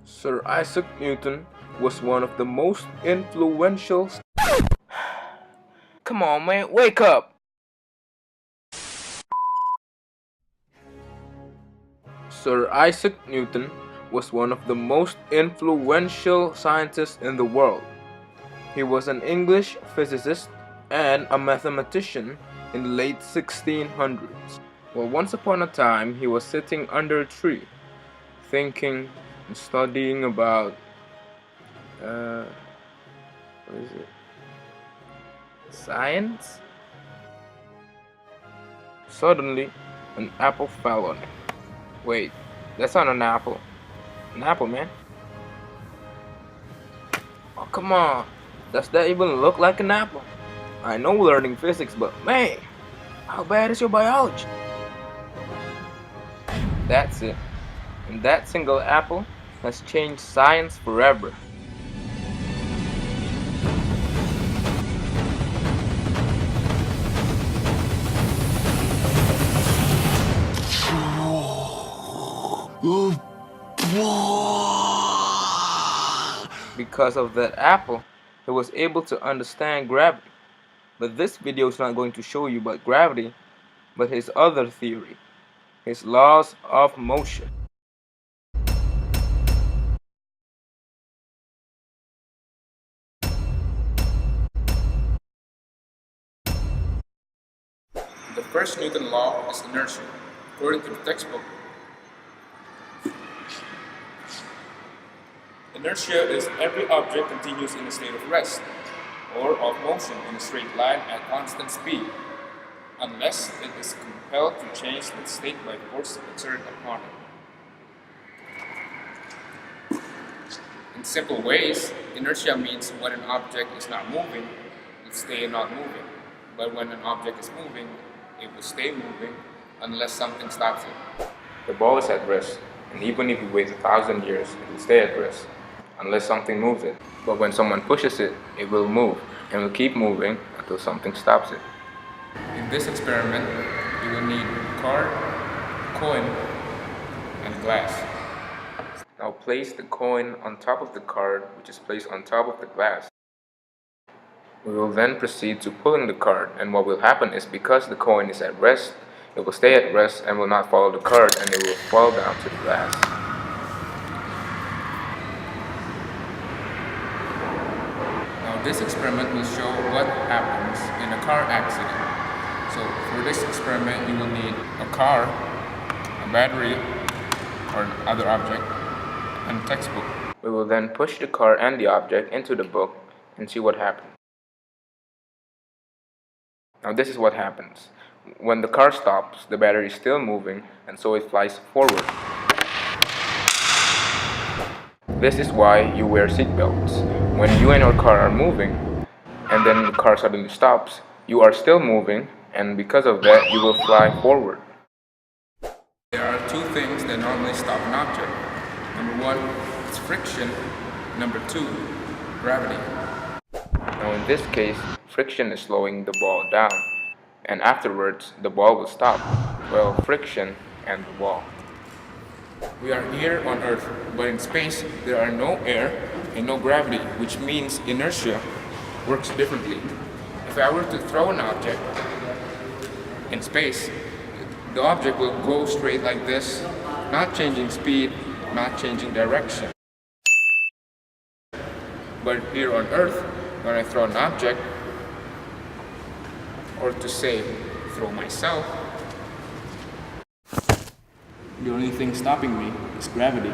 Sir Isaac Newton was one of the most influential. Come on, man, wake up! Sir Isaac Newton was one of the most influential scientists in the world. He was an English physicist and a mathematician in the late 1600s. Well, once upon a time, he was sitting under a tree, thinking and studying about what is it? Science? Suddenly, an apple fell on him. Wait, that's not an apple. An apple, man. Oh, come on. Does that even look like an apple? I know learning physics, but man, how bad is your biology? That's it. And that single apple has changed science forever. Because of that apple, he was able to understand gravity. But this video is not going to show you about gravity, but his other theory, his laws of motion. The first Newton law is inertia. According to the textbook, inertia is every object continues in a state of rest or of motion in a straight line at constant speed, unless it is compelled to change its state by force exerted upon it. In simple ways, inertia means when an object is not moving, it stays not moving. But when an object is moving, it will stay moving unless something stops it. The ball is at rest, and even if you wait 1,000 years, it will stay at rest unless something moves it. But when someone pushes it, it will move and will keep moving until something stops it. In this experiment, you will need a card, coin, and glass. Now place the coin on top of the card, which is placed on top of the glass. We will then proceed to pulling the card, and what will happen is because the coin is at rest, it will stay at rest and will not follow the card, and it will fall down to the glass. Now this experiment will show what happens in a car accident. So for this experiment, you will need a car, a battery, or another object, and a textbook. We will then push the car and the object into the book and see what happens. Now this is what happens. When the car stops, the battery is still moving, and so it flies forward. This is why you wear seatbelts. When you and your car are moving, and then the car suddenly stops, you are still moving, and because of that, you will fly forward. There are two things that normally stop an object. Number one, it's friction. Number two, gravity. Now in this case, friction is slowing the ball down, and afterwards the ball will stop. Well, friction and the ball. We are here on Earth, but in space there are no air and no gravity, which means inertia works differently. If I were to throw an object in space, the object will go straight like this, not changing speed, not changing direction. But here on Earth, when I throw an object, or to say, throw myself, the only thing stopping me is gravity.